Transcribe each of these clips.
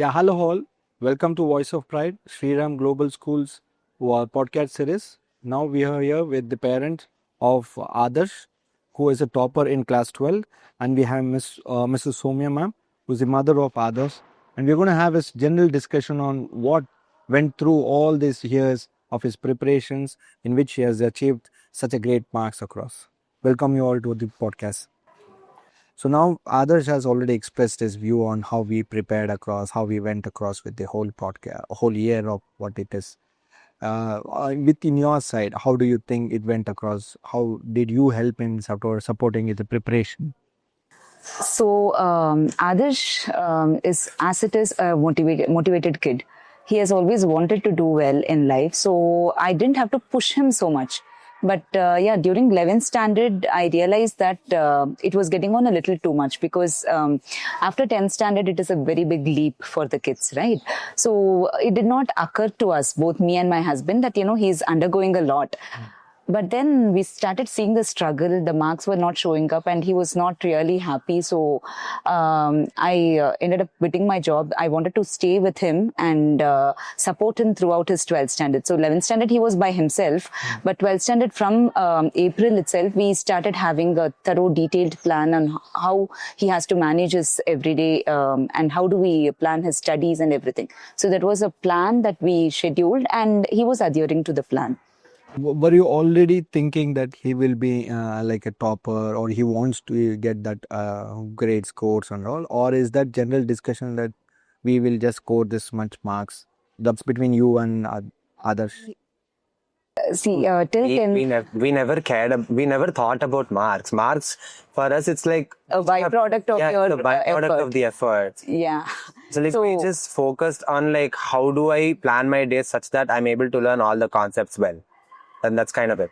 Yeah, hello all. Welcome to Voice of Pride, Shri Global Schools podcast series. Now we are here with the parents of Adarsh, who is a topper in class 12, and we have Mrs. Somya ma'am, who is the mother of Adarsh, and we're going to have a general discussion on what went through all these years of his preparations, in which he has achieved such a great marks across. Welcome you all to the podcast. So now Adarsh has already expressed his view on how we prepared across, how we went across with the whole podcast, whole year of what it is. Within your side, how do you think it went across? How did you help in supporting the preparation? So Adarsh is, as it is, a motivated kid. He has always wanted to do well in life, so I didn't have to push him so much. But yeah, during 11th standard, I realized that it was getting on a little too much because after 10th standard, it is a very big leap for the kids, right? So it did not occur to us, both me and my husband, that he's undergoing a lot. But then we started seeing the struggle. The marks were not showing up and he was not really happy. So I ended up quitting my job. I wanted to stay with him and support him throughout his 12th standard. So 11th standard, he was by himself. But 12th standard, from April itself, we started having a thorough, detailed plan on how he has to manage his everyday and how do we plan his studies and everything. So that was a plan that we scheduled and he was adhering to the plan. Were you already thinking that he will be like a topper, or he wants to get that great scores and all, or is that general discussion that we will just score this much marks? That's between you and others. See, till 10th, we never thought about marks. Marks for us, it's like a byproduct of your the byproduct effort. of the effort. Yeah. So like we just focused on like how do I plan my day such that I'm able to learn all the concepts well, and that's kind of it.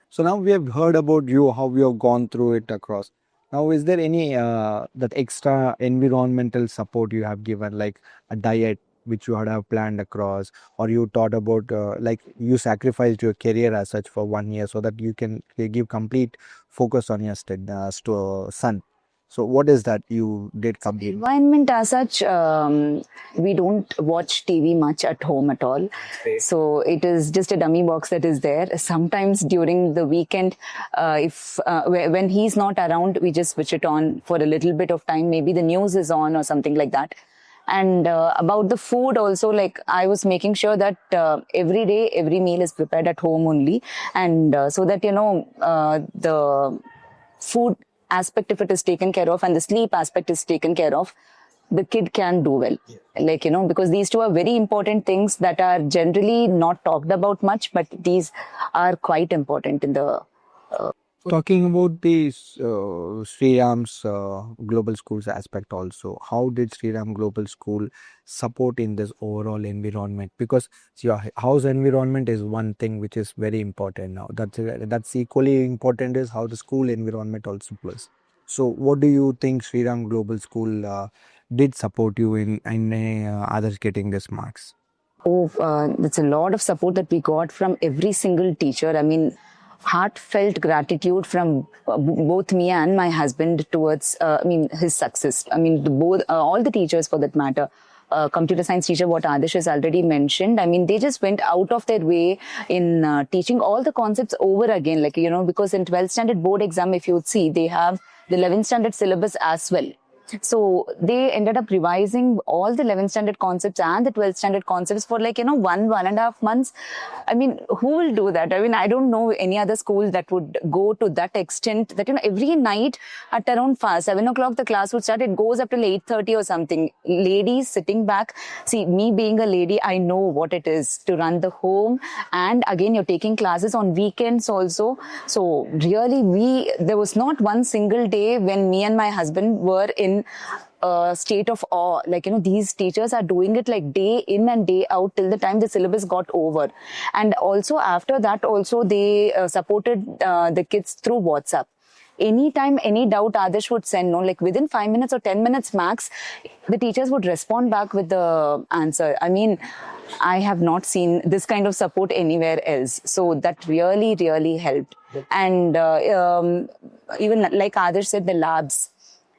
So now we have heard about you, how you have gone through it across. Now, is there any that extra environmental support you have given, like a diet which you had have planned across, or you thought about like you sacrificed your career as such for 1 year so that you can give complete focus on your son. So what is that you did complete? Environment as such, we don't watch TV much at home at all. So it is just a dummy box that is there. Sometimes during the weekend, when he's not around, we just switch it on for a little bit of time. Maybe the news is on or something like that. And about the food also, like I was making sure that every day, every meal is prepared at home only. And so that, the food aspect, if it is taken care of, and the sleep aspect is taken care of, the kid can do well. Like, because these two are very important things that are generally not talked about much, but these are quite important in the... Talking about the Shri Global Schools aspect also, how did Shri Global School support in this overall environment? Because your house environment is one thing which is very important now. That's equally important is how the school environment also plays. So what do you think Shri Global School did support you in others getting these marks? Oh, that's a lot of support that we got from every single teacher. I mean, heartfelt gratitude from both me and my husband towards, his success. I mean, both, all the teachers for that matter. Computer science teacher, what Adarsh has already mentioned. I mean, they just went out of their way in teaching all the concepts over again. Like, because in 12th standard board exam, if you would see, they have the 11th standard syllabus as well. So they ended up revising all the 11th standard concepts and the 12th standard concepts for 1.5 months. I mean, who will do that? I mean, I don't know any other school that would go to that extent that, every night at around 7 o'clock, the class would start. It goes up till 8:30 or something. Ladies sitting back. See, me being a lady, I know what it is to run the home. And again, you're taking classes on weekends also. So really, there was not one single day when me and my husband were in a state of awe. These teachers are doing it like day in and day out till the time the syllabus got over. And also after that also they supported the kids through WhatsApp. Anytime, any doubt, Adarsh would send, within 5 minutes or 10 minutes max, the teachers would respond back with the answer. I mean, I have not seen this kind of support anywhere else. So that really, really helped. And even like Adarsh said, the labs.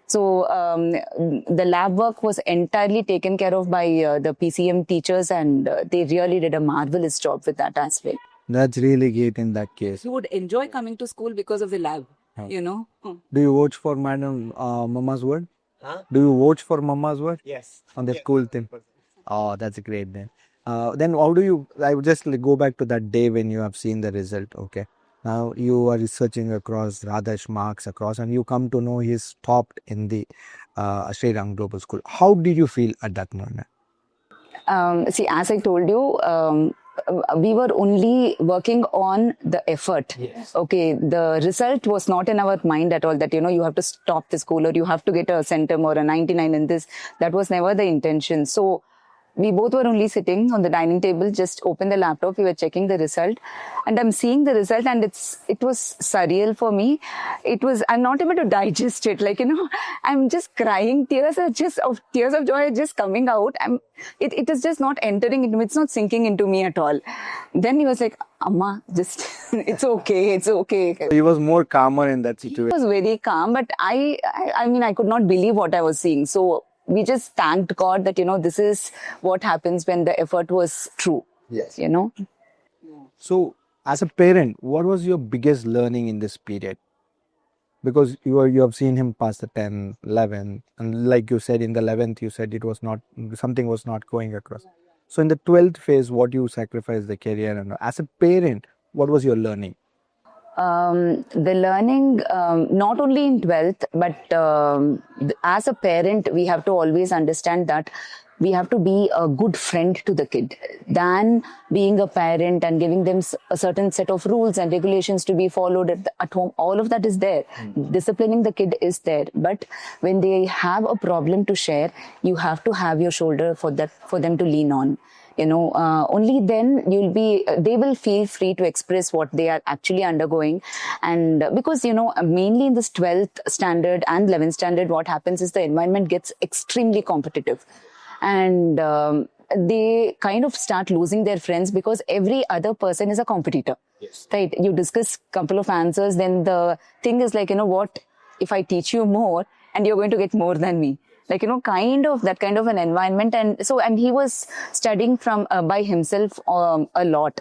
So the lab work was entirely taken care of by the PCM teachers, and they really did a marvelous job with that as well. That's really great in that case. You would enjoy coming to school because of the lab, you know. Do you watch for Madam Mama's Word? Do you watch for Mama's Word? Yes. On the school thing? Oh, that's great then. Then how do you, I would just go back to that day when you have seen the result, okay? Now you are researching across Radesh marks across and you come to know he's topped in the Shri Ram Global School. How did you feel at that moment? See, as I told you, we were only working on the effort. Yes. Okay, the result was not in our mind at all that, you know, you have to stop the school or you have to get a centum or a 99 in this. That was never the intention. So we both were only sitting on the dining table, just open the laptop, we were checking the result, and I'm seeing the result, and it was surreal for me. I'm not able to digest it. Like, you know, I'm just crying. Tears of joy are just coming out. It is just not entering into me. It's not sinking into me at all. Then he was like, Amma, just, it's okay. It's okay. He was more calmer in that He situation. was very calm, but I mean, I could not believe what I was seeing. So we just thanked God that, you know, this is what happens when the effort was true. Yes. You know? So, as a parent, what was your biggest learning in this period? Because you have seen him pass the 10, 11, and like you said in the 11th, you said it was not, something was not going across. So in the 12th phase, what you sacrificed the career, and as a parent, what was your learning? The learning, not only in 12th, but as a parent, we have to always understand that we have to be a good friend to the kid than being a parent and giving them a certain set of rules and regulations to be followed at home. All of that is there. Disciplining the kid is there. But when they have a problem to share, you have to have your shoulder for them to lean on. You know, only then they will feel free to express what they are actually undergoing. And because, you know, mainly in this 12th standard and 11th standard, what happens is the environment gets extremely competitive. And they kind of start losing their friends because every other person is a competitor. Yes. Right? You discuss a couple of answers, then the thing is like, you know what, if I teach you more and you're going to get more than me. Like, you know, that kind of an environment. And he was studying by himself a lot.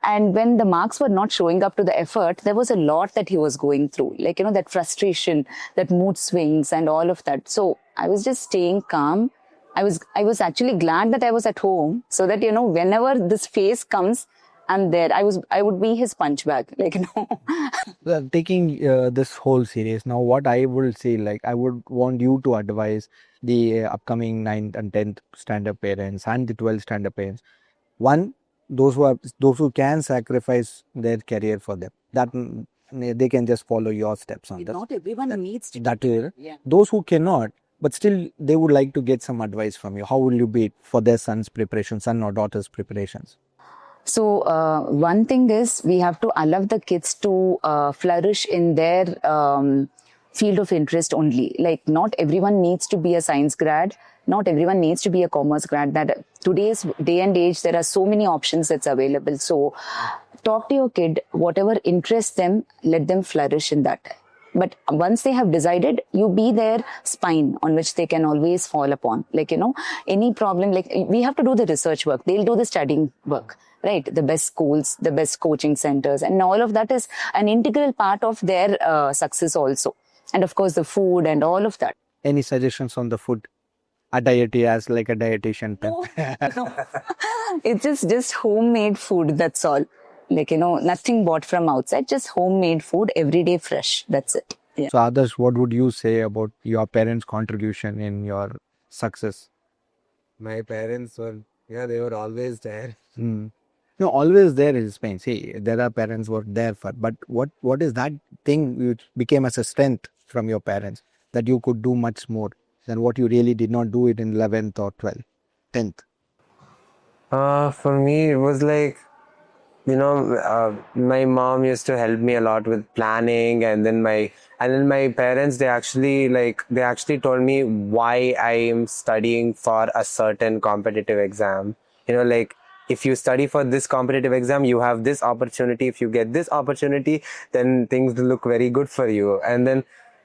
And when the marks were not showing up to the effort, there was a lot that he was going through. Like, you know, that frustration, that mood swings and all of that. So I was just staying calm. I was actually glad that I was at home so that, you know, whenever this phase comes, I'm there. I would be his punch bag, like, you know. Taking this whole series, now what I will say, like, I would want you to advise the upcoming 9th and 10th standard parents and the 12th standard parents. One, those who can sacrifice their career for them, that they can just follow your steps on that. Not everyone needs to. That those who cannot, but still they would like to get some advice from you. How will you be for their son or daughter's preparations? So one thing is we have to allow the kids to flourish in their field of interest only. Like, not everyone needs to be a science grad. Not everyone needs to be a commerce grad. That today's day and age, there are so many options that's available. So talk to your kid, whatever interests them, let them flourish in that. But once they have decided, you be their spine on which they can always fall upon. Like, you know, any problem, like, we have to do the research work. They'll do the studying work, right? The best schools, the best coaching centers, and all of that is an integral part of their success also. And of course, the food and all of that. Any suggestions on the food? A dietary as like a dietitian pen. No. It's just homemade food, that's all. Like, you know, nothing bought from outside, just homemade food, everyday fresh. That's it. Yeah. So others, what would you say about your parents' contribution in your success? My parents they were always there. No, always there is pain. See, there are parents who are there for, but what is that thing which became as a strength from your parents that you could do much more than what you really did not do it in 11th or 12th, 10th? For me, it was like, you know, my mom used to help me a lot with planning, and then my parents, they actually told me why I am studying for a certain competitive exam. You know, like, if you study for this competitive exam, you have this opportunity. If you get this opportunity, then things will look very good for you. And then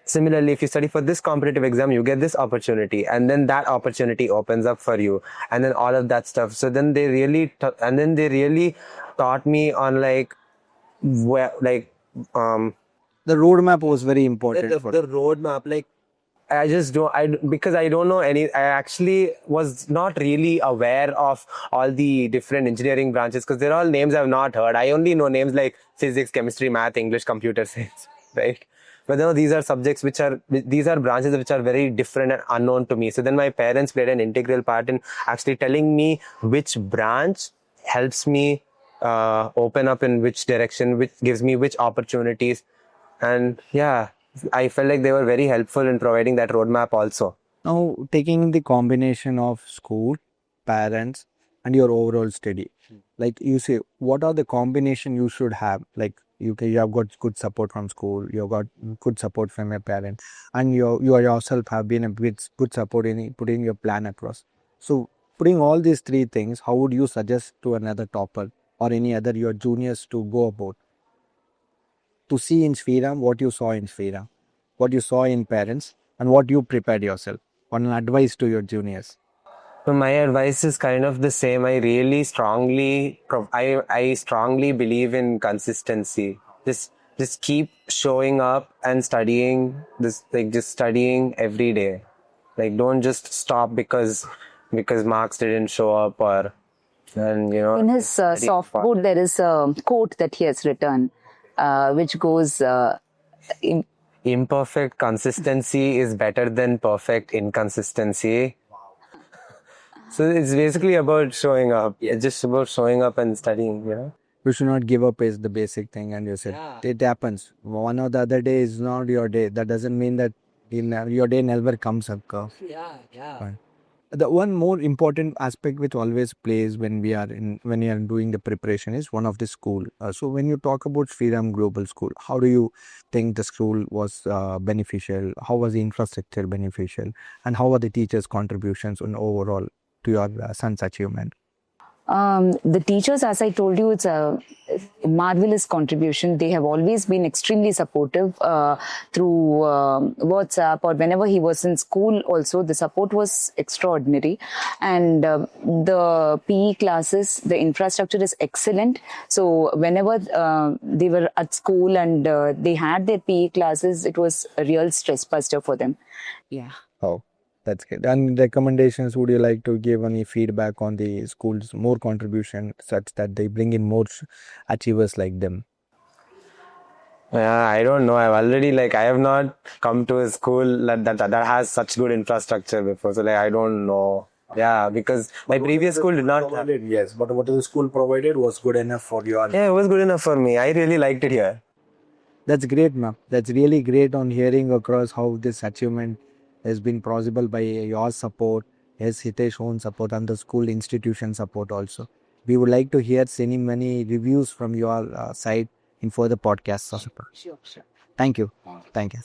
Similarly, if you study for this competitive exam, you get this opportunity, and then that opportunity opens up for you, and then all of that stuff. So then they really, taught me on like where, like, The roadmap was very important for the roadmap. Like, I just don't, because I don't know any, I actually was not really aware of all the different engineering branches because they're all names I've not heard. I only know names like physics, chemistry, math, English, computer science, right? But no, these are subjects these are branches which are very different and unknown to me. So then my parents played an integral part in actually telling me which branch helps me open up in which direction, which gives me which opportunities. And yeah, I felt like they were very helpful in providing that roadmap also. now taking the combination of school, parents, and your overall study. Like you say, what are the combination you should have? Like you have got good support from school, you have got good support from your parents, and you yourself have been a good support in putting your plan across. So putting all these three things, how would you suggest to another topper or any other your juniors to go about to see in Shriram what you saw in Shriram, what you saw in parents, and what you prepared yourself on an advice to your juniors? So my advice is kind of the same. I really strongly, I strongly believe in consistency. Just keep showing up and studying. Just studying every day. Like, don't just stop because marks didn't show up, or and In his soft boot, there is a quote that he has written, which goes, imperfect consistency is better than perfect inconsistency. So it's basically about showing up. It's just about showing up and studying. You should not give up is the basic thing, and you said it happens. One or the other day is not your day. That doesn't mean that your day never comes up. Fine. The one more important aspect which always plays when we are doing the preparation is one of the school. So when you talk about Sriram Global School, how do you think the school was beneficial? How was the infrastructure beneficial? And how are the teachers' contributions on overall to your son's achievement? the teachers, as I told you, it's a marvelous contribution. They have always been extremely supportive through WhatsApp or whenever he was in school. Also, the support was extraordinary, and the PE classes, the infrastructure is excellent. So whenever they were at school and they had their PE classes, it was a real stress buster for them. Yeah. Oh, that's good. And recommendations, would you like to give any feedback on the school's more contribution such that they bring in more achievers like them? Yeah, I don't know. I have not come to a school that has such good infrastructure before. So I don't know. Yeah, because my previous school did not have. Yes, but what the school provided was good enough for your. Yeah, it was good enough for me. I really liked it here. That's great, ma'am. That's really great on hearing across how this achievement has been possible by your support, his Hitesh own support, and the school institution support also. We would like to hear many reviews from your side in further podcasts. Sure, sure. Thank you. Thank you.